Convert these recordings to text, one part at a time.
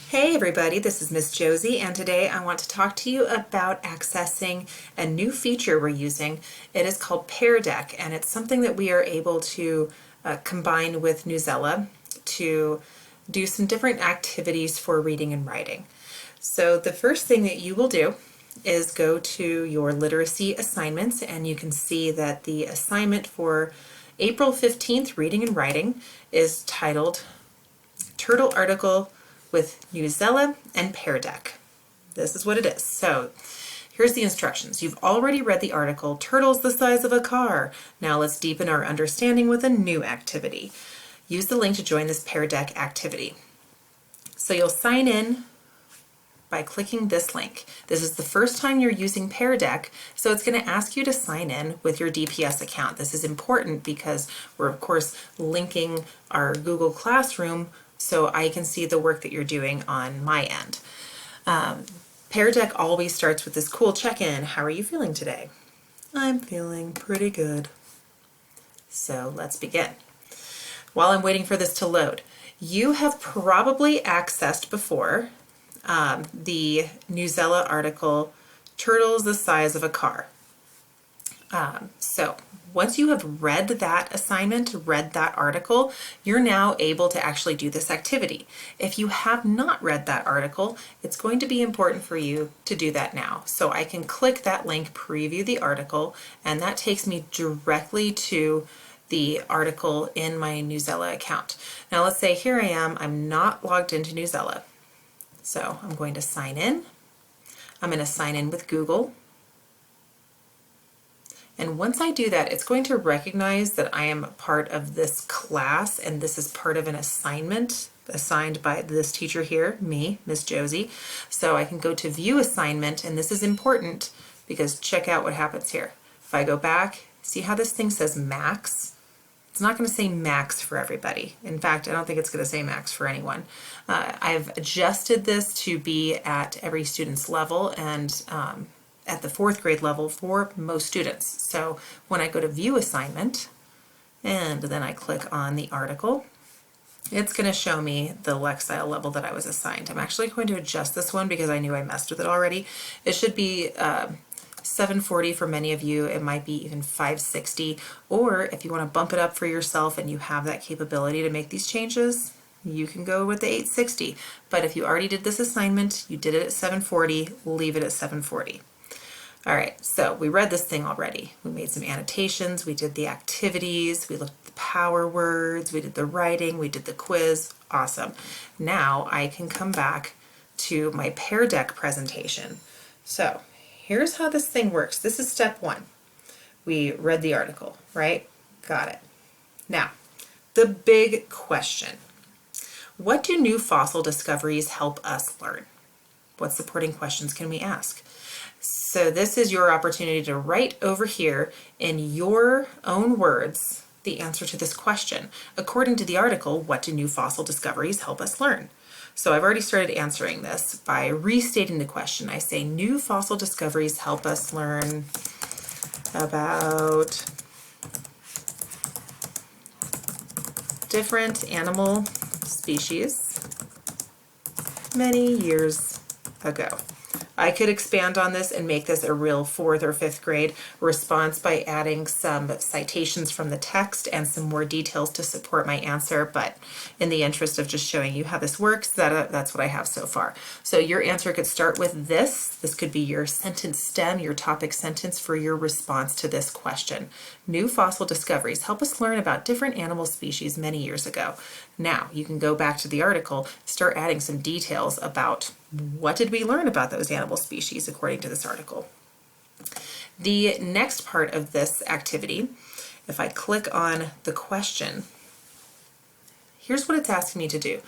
Hey everybody, this is Miss Josie, and today I want to talk to you about accessing a new feature we're using. It is called Pear Deck, and it's something that we are able to combine with Newsela to do some different activities for reading and writing. So the first thing that you will do is go to your literacy assignments, and you can see that the assignment for April 15th, reading and writing, is titled Turtle Article with Newsela and PearDeck. This is what it is. So here's the instructions. You've already read the article, Turtles the Size of a Car. Now let's deepen our understanding with a new activity. Use the link to join this Pear Deck activity. So you'll sign in by clicking this link. This is the first time you're using Pear Deck, so it's going to ask you to sign in with your DPS account. This is important because we're of course linking our Google Classroom so I can see the work that you're doing on my end. Pear Deck always starts with this cool check-in. How are you feeling today? I'm feeling pretty good. So let's begin. While I'm waiting for this to load, you have probably accessed before the Newsela article, Turtles the Size of a Car. So once you have read that assignment, read that article, you're now able to actually do this activity. If you have not read that article, it's going to be important for you to do that now. So I can click that link, preview the article, and that takes me directly to the article in my Newsela account. Now let's say here I am, I'm not logged into Newsela. So I'm going to sign in. I'm going to sign in with Google. And once I do that, it's going to recognize that I am part of this class and this is part of an assignment assigned by this teacher here, me, Miss Josie. So I can go to view assignment, and this is important because check out what happens here. If I go back, see how this thing says max? It's not going to say max for everybody. In fact, I don't think it's going to say max for anyone. I've adjusted this to be at every student's level and at the 4th grade level for most students. So when I go to view assignment and then I click on the article, it's going to show me the Lexile level that I was assigned. I'm actually going to adjust this one because I knew I messed with it already. It should be 740 for many of you. It might be even 560, or if you want to bump it up for yourself and you have that capability to make these changes, you can go with the 860. But if you already did this assignment, you did it at 740, leave it at 740. All right, so we read this thing already. We made some annotations, we did the activities, we looked at the power words, we did the writing, we did the quiz. Awesome. Now I can come back to my Pear Deck presentation. So here's how this thing works. This is step 1. We read the article, right? Got it. Now, the big question. What do new fossil discoveries help us learn? What supporting questions can we ask? So this is your opportunity to write over here in your own words the answer to this question. According to the article, what do new fossil discoveries help us learn? So I've already started answering this by restating the question. I say new fossil discoveries help us learn about different animal species many years ago. I could expand on this and make this a real 4th or 5th grade response by adding some citations from the text and some more details to support my answer, but in the interest of just showing you how this works, that's what I have so far. So your answer could start with this. This could be your sentence stem, your topic sentence for your response to this question. New fossil discoveries help us learn about different animal species many years ago. Now you can go back to the article, start adding some details about what did we learn about those animal species according to this article. The next part of this activity, if I click on the question, here's what it's asking me to do.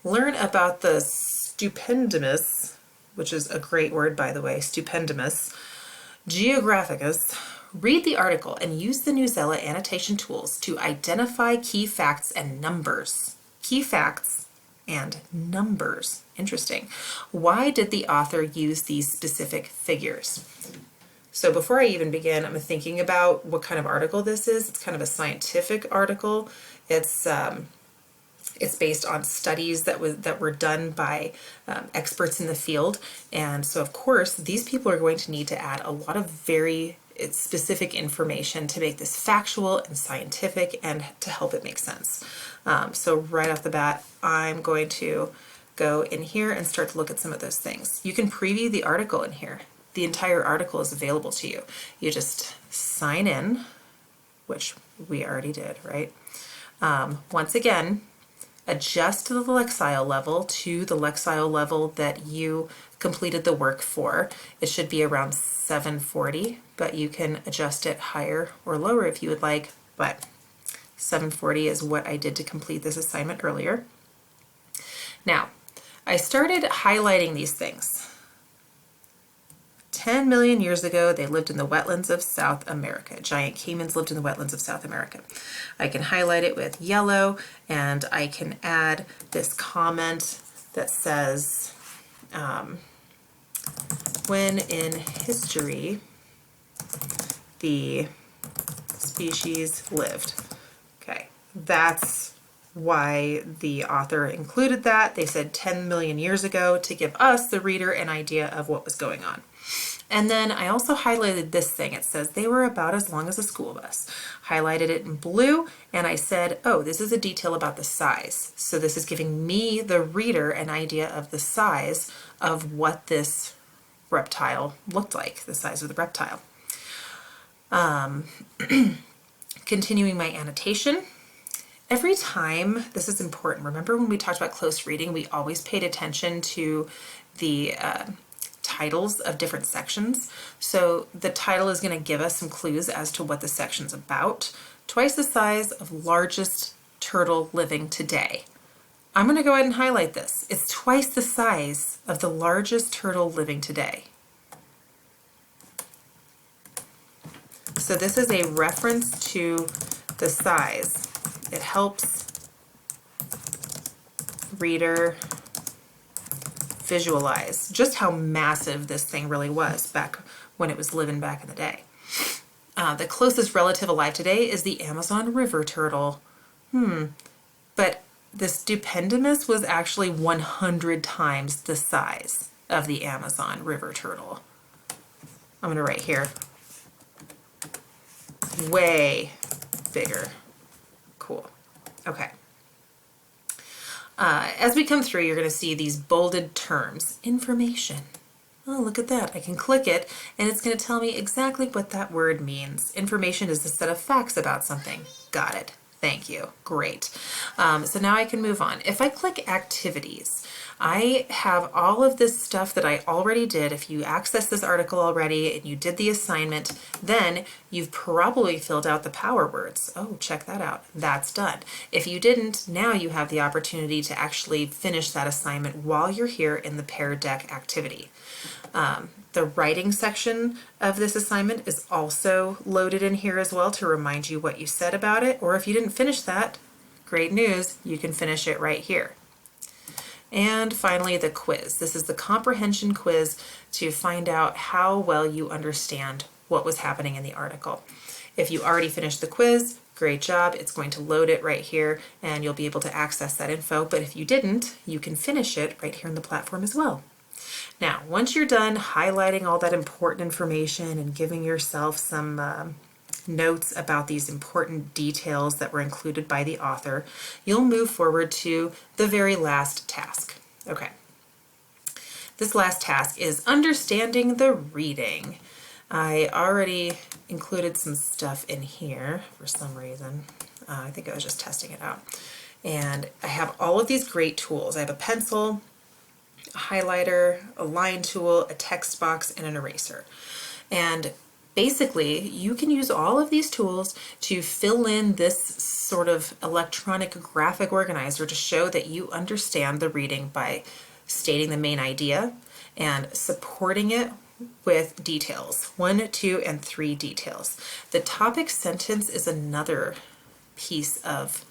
Learn about the stupendous, which is a great word by the way, stupendous, Geographicus. Read the article and use the Newsela annotation tools to identify key facts and numbers. Key facts and numbers. Interesting. Why did the author use these specific figures? So before I even begin, I'm thinking about what kind of article this is. It's kind of a scientific article. It's It's based on studies that were done by experts in the field. And so, of course, these people are going to need to add a lot of very specific information to make this factual and scientific and to help it make sense. So right off the bat, I'm going to go in here and start to look at some of those things. You can preview the article in here. The entire article is available to you. You just sign in, which we already did, right? Once again, adjust the Lexile level to the Lexile level that you completed the work for. It should be around 740, but you can adjust it higher or lower if you would like, but 740 is what I did to complete this assignment earlier. Now, I started highlighting these things. 10 million years ago, they lived in the wetlands of South America. Giant caimans lived in the wetlands of South America. I can highlight it with yellow, and I can add this comment that says, when in history the species lived. Okay, that's why the author included that. They said 10 million years ago to give us, the reader, an idea of what was going on. And then I also highlighted this thing. It says they were about as long as a school bus. Highlighted it in blue, and I said, oh, this is a detail about the size. So this is giving me, the reader, an idea of the size of what this reptile looked like, the size of the reptile. Continuing my annotation. Every time, this is important, remember when we talked about close reading, we always paid attention to the titles of different sections. So the title is going to give us some clues as to what the section's about. Twice the size of largest turtle living today. I'm going to go ahead and highlight this. It's twice the size of the largest turtle living today. So this is a reference to the size. It helps reader visualize just how massive this thing really was back when it was living back in the day. The closest relative alive today is the Amazon river turtle. But the Stupendimus was actually 100 times the size of the Amazon river turtle. I'm going to write here, way bigger. Cool. Okay. As we come through, you're going to see these bolded terms. Information. Oh, look at that. I can click it, and it's going to tell me exactly what that word means. Information is a set of facts about something. Got it. Thank you. Great. So now I can move on. If I click Activities, I have all of this stuff that I already did. If you access this article already and you did the assignment, then you've probably filled out the power words. Oh, check that out. That's done. If you didn't, now you have the opportunity to actually finish that assignment while you're here in the Pear Deck activity. The writing section of this assignment is also loaded in here as well to remind you what you said about it, or if you didn't finish that, great news, you can finish it right here. And finally, the quiz. This is the comprehension quiz to find out how well you understand what was happening in the article. If you already finished the quiz, great job. It's going to load it right here and you'll be able to access that info. But if you didn't, you can finish it right here in the platform as well. Now, once you're done highlighting all that important information and giving yourself some notes about these important details that were included by the author, you'll move forward to the very last task. Okay. This last task is understanding the reading. I already included some stuff in here for some reason. I think I was just testing it out. And I have all of these great tools. I have a pencil, a highlighter, a line tool, a text box, and an eraser. And basically, you can use all of these tools to fill in this sort of electronic graphic organizer to show that you understand the reading by stating the main idea and supporting it with details, 1, 2, and 3 details. The topic sentence is another piece of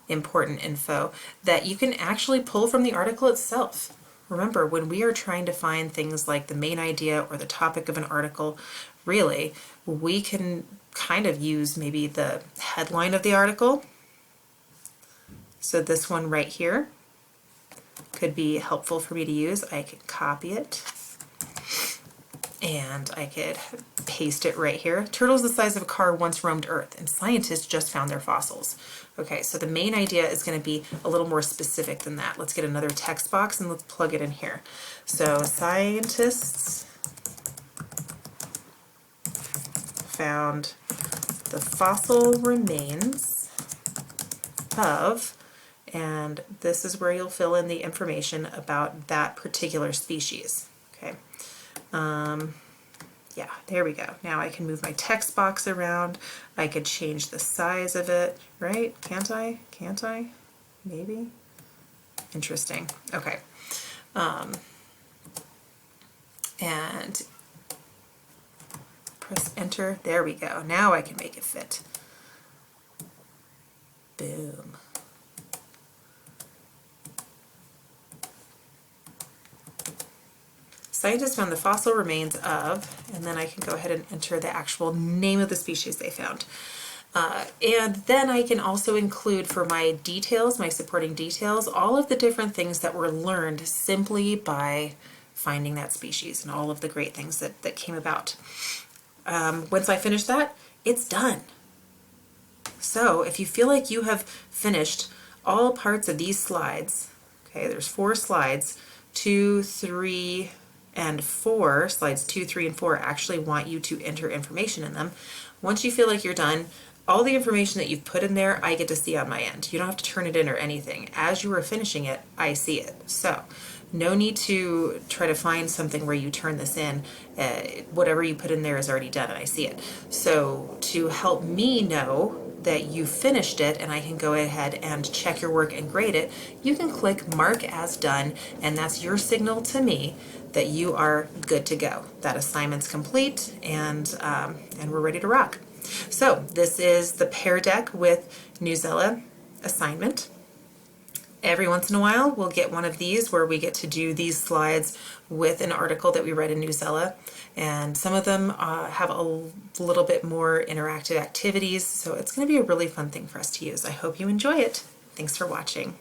important info that you can actually pull from the article itself. Remember, when we are trying to find things like the main idea or the topic of an article, really, we can kind of use maybe the headline of the article So this one right here could be helpful for me to use. I could copy it and I could paste it right here. Turtles the size of a car once roamed Earth, and scientists just found their fossils. Okay, so the main idea is going to be a little more specific than that. Let's get another text box and let's plug it in here. So scientists found the fossil remains of, and this is where you'll fill in the information about that particular species. Okay. Yeah, there we go. Now I can move my text box around. I could change the size of it, right? Can't I? Can't I? Maybe? Interesting. Okay. And press enter. There we go. Now I can make it fit. Boom. Scientists found the fossil remains of, and then I can go ahead and enter the actual name of the species they found. And then I can also include for my details, my supporting details, all of the different things that were learned simply by finding that species and all of the great things that came about. Once I finish that, it's done. So if you feel like you have finished all parts of these slides, okay, there's 4 slides, 2, 3, and 4, slides 2, 3, and 4 actually want you to enter information in them. Once you feel like you're done, all the information that you've put in there, I get to see on my end. You don't have to turn it in or anything. As you are finishing it, I see it. So no need to try to find something where you turn this in. Whatever you put in there is already done and I see it. So to help me know that you finished it and I can go ahead and check your work and grade it, you can click Mark as Done, and that's your signal to me that you are good to go. That assignment's complete, and we're ready to rock. So this is the Pear Deck with Newsela assignment. Every once in a while we'll get one of these where we get to do these slides with an article that we read in Newsela, and some of them have a little bit more interactive activities, so it's going to be a really fun thing for us to use. I hope you enjoy it. Thanks for watching.